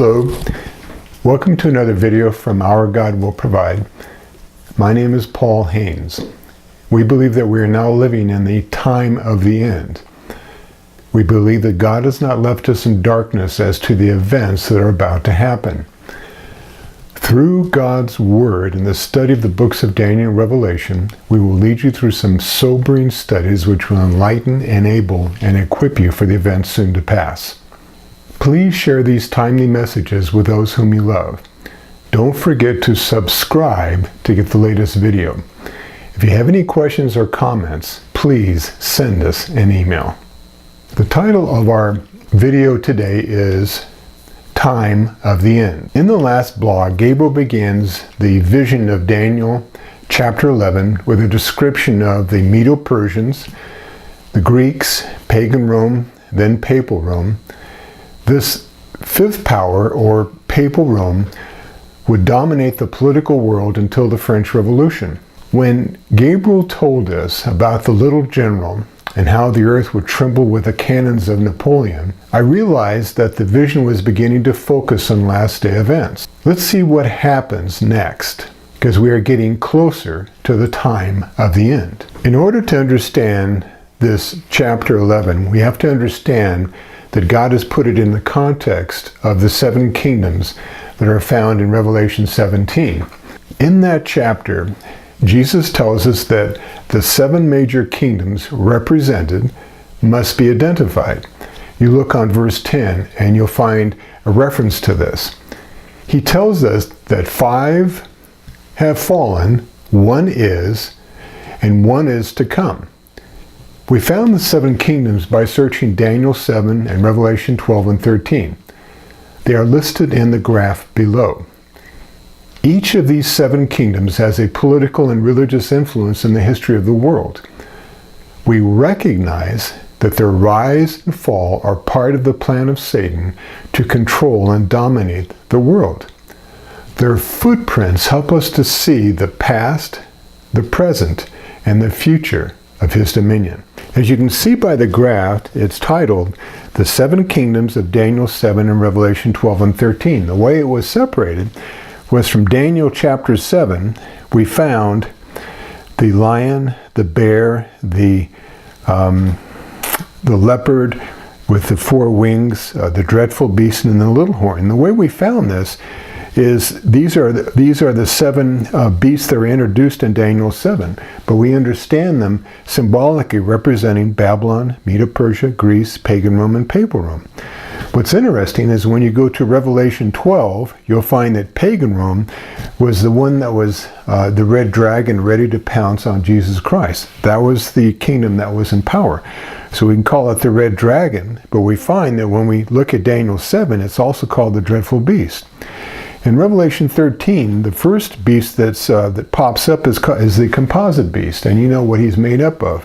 Hello, welcome to another video from Our God Will Provide. My name is Paul Haynes. We believe that we are now living in the time of the end. We believe that God has not left us in darkness as to the events that are about to happen. Through God's Word and the study of the books of Daniel and Revelation, we will lead you through some sobering studies which will enlighten, enable, and equip you for the events soon to pass. Please share these timely messages with those whom you love. Don't forget to subscribe to get the latest video. If you have any questions or comments, please send us an email. The title of our video today is Time of the End. In the last blog, Gabriel begins the vision of Daniel chapter 11 with a description of the Medo-Persians, the Greeks, pagan Rome, then papal Rome. This fifth power, or papal Rome, would dominate the political world until the French Revolution. When Gabriel told us about the little general and how the earth would tremble with the cannons of Napoleon, I realized that the vision was beginning to focus on last day events. Let's see what happens next, because we are getting closer to the time of the end. In order to understand this chapter 11, we have to understand that God has put it in the context of the seven kingdoms that are found in Revelation 17. In that chapter, Jesus tells us that the seven major kingdoms represented must be identified. You look on verse 10 and you'll find a reference to this. He tells us that 5 have fallen, 1 is, and 1 is to come. We found the 7 kingdoms by searching Daniel 7 and Revelation 12 and 13. They are listed in the graph below. Each of these 7 kingdoms has a political and religious influence in the history of the world. We recognize that their rise and fall are part of the plan of Satan to control and dominate the world. Their footprints help us to see the past, the present, and the future of his dominion. As you can see by the graph, it's titled The 7 Kingdoms of Daniel 7 and Revelation 12 and 13. The way it was separated was from Daniel chapter 7, we found the lion, the bear, the leopard with the 4 wings, the dreadful beast, and the little horn. And the way we found this is these are the 7 beasts that are introduced in Daniel 7, but we understand them symbolically representing Babylon, Medo-Persia, Greece, pagan Rome, and papal Rome. What's interesting is when you go to Revelation 12, you'll find that pagan Rome was the one that was the red dragon ready to pounce on Jesus Christ. That was the kingdom that was in power. So we can call it the red dragon, but we find that when we look at Daniel 7, it's also called the dreadful beast. In Revelation 13, the first beast that pops up is the composite beast, and you know what he's made up of.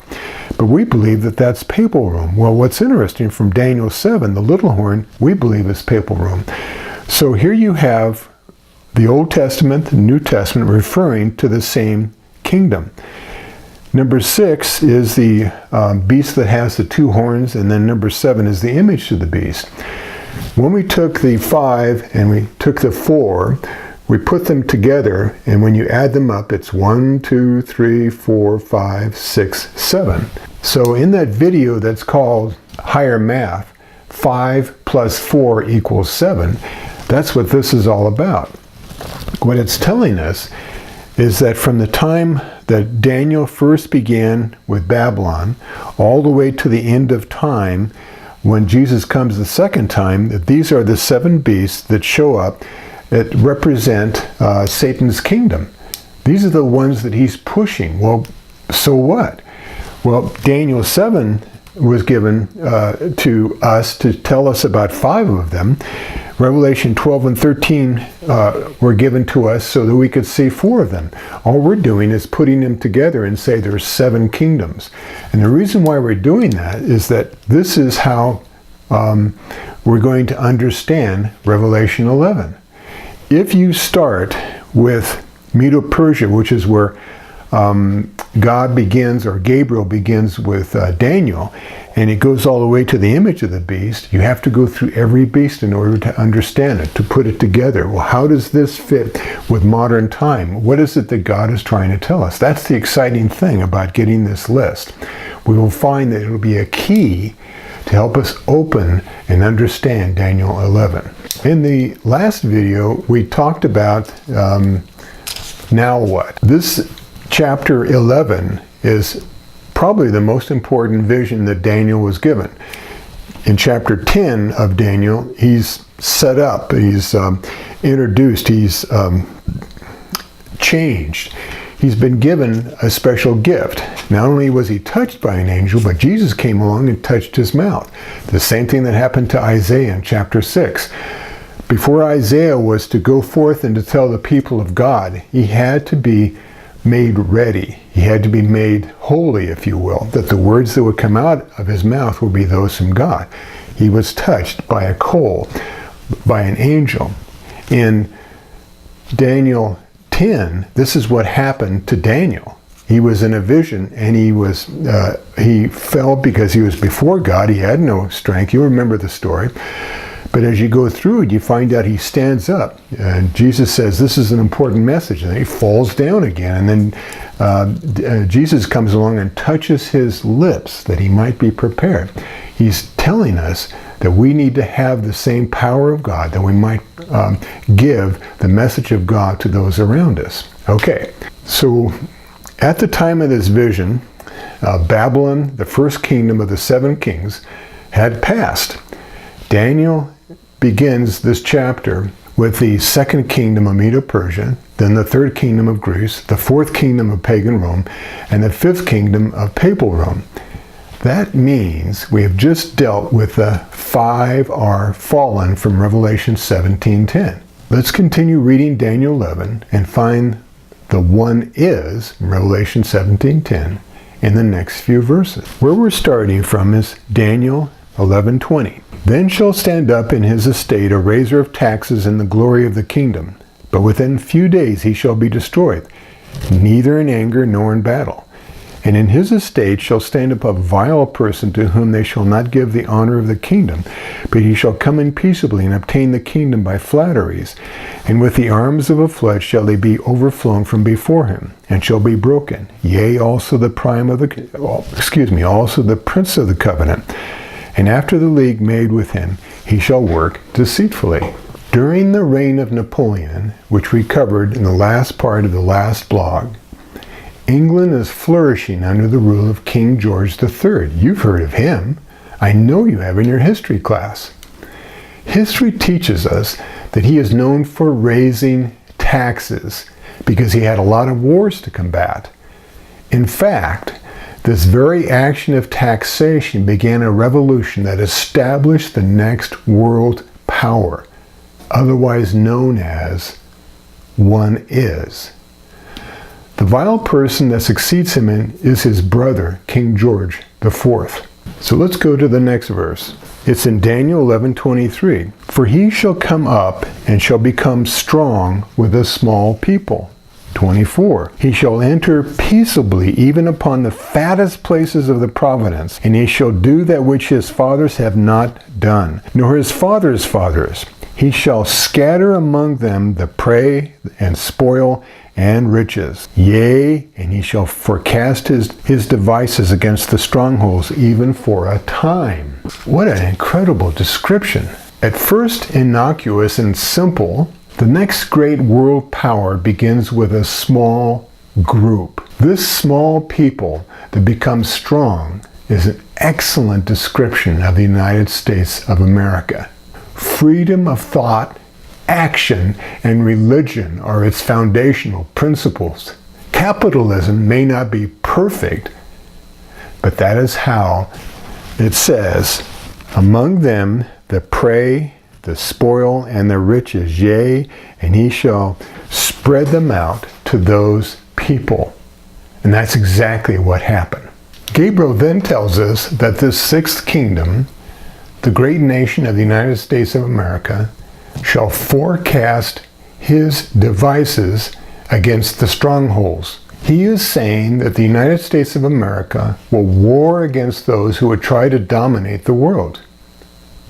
But we believe that that's papal Rome. Well, what's interesting from Daniel 7, the little horn, we believe is papal Rome. So here you have the Old Testament, the New Testament referring to the same kingdom. Number 6 is the beast that has the 2 horns, and then number 7 is the image of the beast. When we took the 5 and we took the 4, we put them together, and when you add them up, it's 1, 2, 3, 4, 5, 6, 7. So in that video that's called Higher Math, 5 plus 4 equals 7, that's what this is all about. What it's telling us is that from the time that Daniel first began with Babylon, all the way to the end of time, when Jesus comes the second time, that these are the 7 beasts that show up that represent Satan's kingdom. These are the ones that he's pushing. Well, so what? Well, Daniel 7 was given to us to tell us about 5 of them. Revelation 12 and 13 were given to us so that we could see 4 of them. All we're doing is putting them together and say there's 7 kingdoms. And the reason why we're doing that is that this is how we're going to understand Revelation 11. If you start with Medo-Persia, which is where God begins, or Gabriel begins with Daniel, and it goes all the way to the image of the beast. You have to go through every beast in order to understand it, to put it together. Well, how does this fit with modern time? What is it that God is trying to tell us? That's the exciting thing about getting this list. We will find that it will be a key to help us open and understand Daniel 11. In the last video, we talked about now what? This chapter 11 is probably the most important vision that Daniel was given. In chapter 10 of Daniel, he's set up, he's introduced, he's changed. He's been given a special gift. Not only was he touched by an angel, but Jesus came along and touched his mouth. The same thing that happened to Isaiah in chapter 6. Before Isaiah was to go forth and to tell the people of God, he had to be made ready. He had to be made holy, if you will, that the words that would come out of his mouth would be those from God. He was touched by a coal, by an angel. In Daniel 10, this is what happened to Daniel. He was in a vision, and he fell because he was before God. He had no strength. You remember the story. But as you go through it, you find out he stands up. And Jesus says, this is an important message. And then he falls down again. And then Jesus comes along and touches his lips that he might be prepared. He's telling us that we need to have the same power of God, that we might give the message of God to those around us. Okay, so at the time of this vision, Babylon, the first kingdom of the 7 kings, had passed. Daniel begins this chapter with the 2nd kingdom of Medo-Persia, then the 3rd kingdom of Greece, the 4th kingdom of pagan Rome, and the 5th kingdom of papal Rome. That means we have just dealt with the 5 are fallen from Revelation 17:10. Let's continue reading Daniel 11 and find the one is in Revelation 17:10 in the next few verses. Where we're starting from is Daniel 11:20. Then shall stand up in his estate a raiser of taxes in the glory of the kingdom, but within few days he shall be destroyed, neither in anger nor in battle. And in his estate shall stand up a vile person to whom they shall not give the honor of the kingdom, but he shall come in peaceably and obtain the kingdom by flatteries. And with the arms of a flood shall they be overflown from before him, and shall be broken. Yea, also the also the prince of the covenant. And after the league made with him, he shall work deceitfully. During the reign of Napoleon, which we covered in the last part of the last blog, England is flourishing under the rule of King George III. You've heard of him. I know you have in your history class. History teaches us that he is known for raising taxes because he had a lot of wars to combat. In fact, this very action of taxation began a revolution that established the next world power, otherwise known as one is. The vile person that succeeds him is his brother, King George IV. So let's go to the next verse. It's in Daniel 11:23. For he shall come up and shall become strong with a small people. 24. He shall enter peaceably even upon the fattest places of the province, and he shall do that which his fathers have not done, nor his fathers' fathers. He shall scatter among them the prey and spoil and riches. Yea, and he shall forecast his devices against the strongholds even for a time. What an incredible description. At first innocuous and simple, the next great world power begins with a small group. This small people that becomes strong is an excellent description of the United States of America. Freedom of thought, action, and religion are its foundational principles. Capitalism may not be perfect, but that is how it says, among them the prey, the spoil, and the riches, yea, and he shall spread them out to those people. And that's exactly what happened. Gabriel then tells us that this 6th kingdom, the great nation of the United States of America, shall forecast his devices against the strongholds. He is saying that the United States of America will war against those who would try to dominate the world.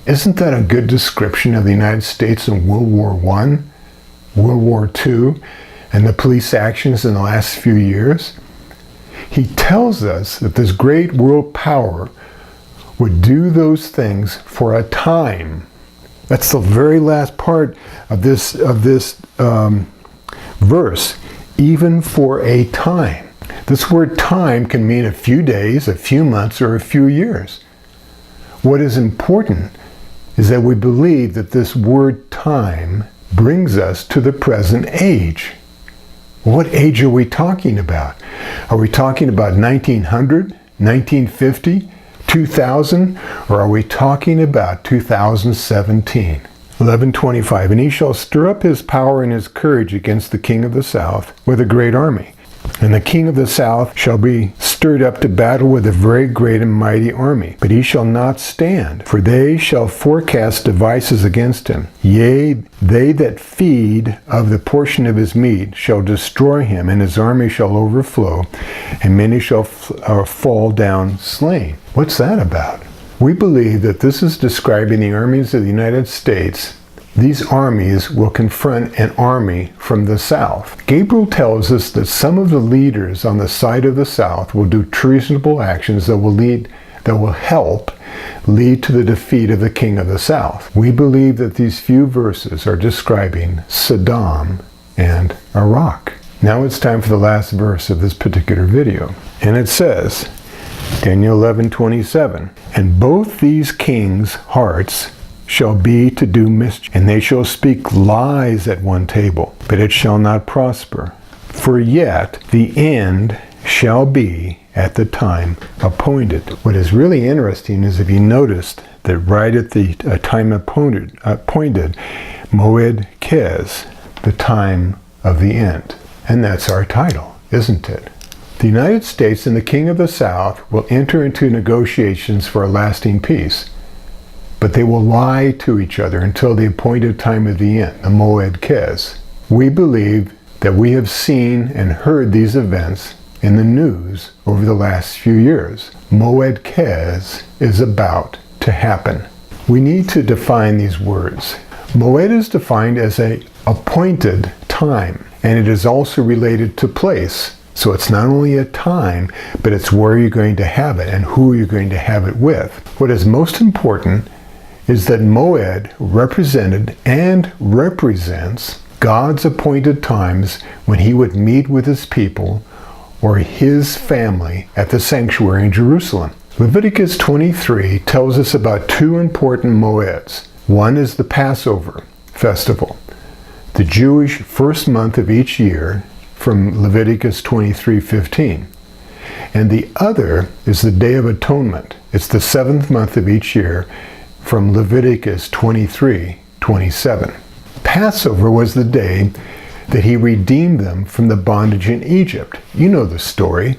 Isn't that a good description of the United States in World War I, World War II, and the police actions in the last few years? He tells us that this great world power would do those things for a time. That's the very last part of this verse. Even for a time. This word time can mean a few days, a few months, or a few years. What is important is that we believe that this word time brings us to the present age. What age are we talking about? Are we talking about 1900, 1950, 2000, or are we talking about 2017? 11:25, and he shall stir up his power and his courage against the king of the south with a great army. And the king of the south shall be stirred up to battle with a very great and mighty army. But he shall not stand, for they shall forecast devices against him. Yea, they that feed of the portion of his meat shall destroy him, and his army shall overflow, and many shall fall down slain. What's that about? We believe that this is describing the armies of the United States. These armies will confront an army from the south. Gabriel tells us that some of the leaders on the side of the south will do treasonable actions that will help lead to the defeat of the king of the south. We believe that these few verses are describing Saddam and Iraq. Now it's time for the last verse of this particular video. And it says, Daniel 11:27, and both these kings' hearts shall be to do mischief, and they shall speak lies at one table, but it shall not prosper. For yet the end shall be at the time appointed. What is really interesting is if you noticed that right at the time appointed, Moed Kez, the time of the end. And that's our title, isn't it? The United States and the King of the South will enter into negotiations for a lasting peace, but they will lie to each other until the appointed time of the end, the Moed Kez. We believe that we have seen and heard these events in the news over the last few years. Moed Kez is about to happen. We need to define these words. Moed is defined as an appointed time, and it is also related to place. So it's not only a time, but it's where you're going to have it and who you're going to have it with. What is most important is that Moed represented and represents God's appointed times when he would meet with his people or his family at the sanctuary in Jerusalem. Leviticus 23 tells us about two important Moeds. One is the Passover festival, the Jewish first month of each year, from Leviticus 23:15. And the other is the Day of Atonement. It's the seventh month of each year, from Leviticus 23:27. Passover was the day that he redeemed them from the bondage in Egypt. You know the story.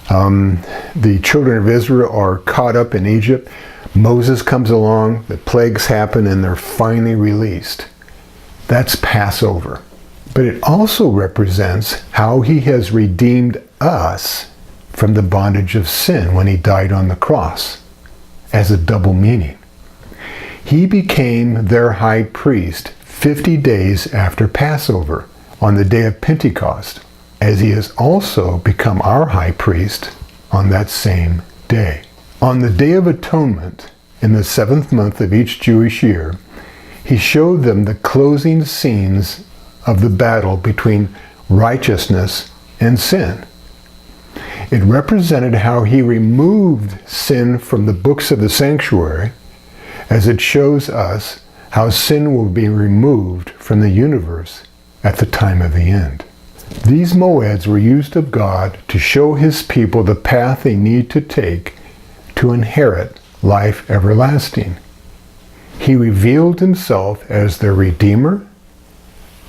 The children of Israel are caught up in Egypt. Moses comes along, the plagues happen, and they're finally released. That's Passover. But it also represents how he has redeemed us from the bondage of sin when he died on the cross, as a double meaning. He became their high priest 50 days after Passover, on the day of Pentecost, as he has also become our high priest on that same day. On the Day of Atonement, in the seventh month of each Jewish year, he showed them the closing scenes of the battle between righteousness and sin. It represented how he removed sin from the books of the sanctuary, as it shows us how sin will be removed from the universe at the time of the end. These Moeds were used of God to show his people the path they need to take to inherit life everlasting. He revealed himself as their Redeemer,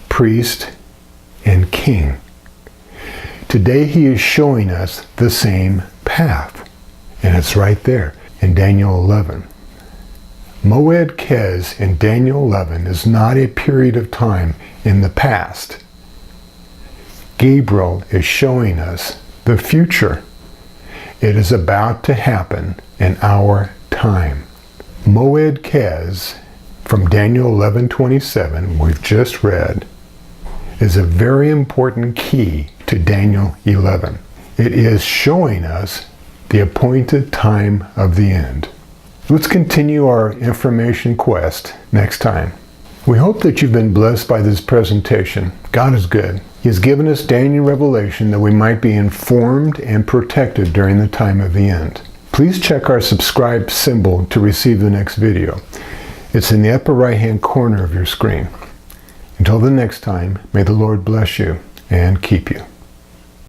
priest, and king. Today he is showing us the same path, and it's right there in Daniel 11. Moed Kez in Daniel 11 is not a period of time in the past. Gabriel is showing us the future. It is about to happen in our time. Moed from Daniel 11:27, we've just read, is a very important key to Daniel 11. It is showing us the appointed time of the end. Let's continue our information quest next time. We hope that you've been blessed by this presentation. God is good. He has given us Daniel revelation that we might be informed and protected during the time of the end. Please check our subscribe symbol to receive the next video. It's in the upper right-hand corner of your screen. Until the next time, may the Lord bless you and keep you.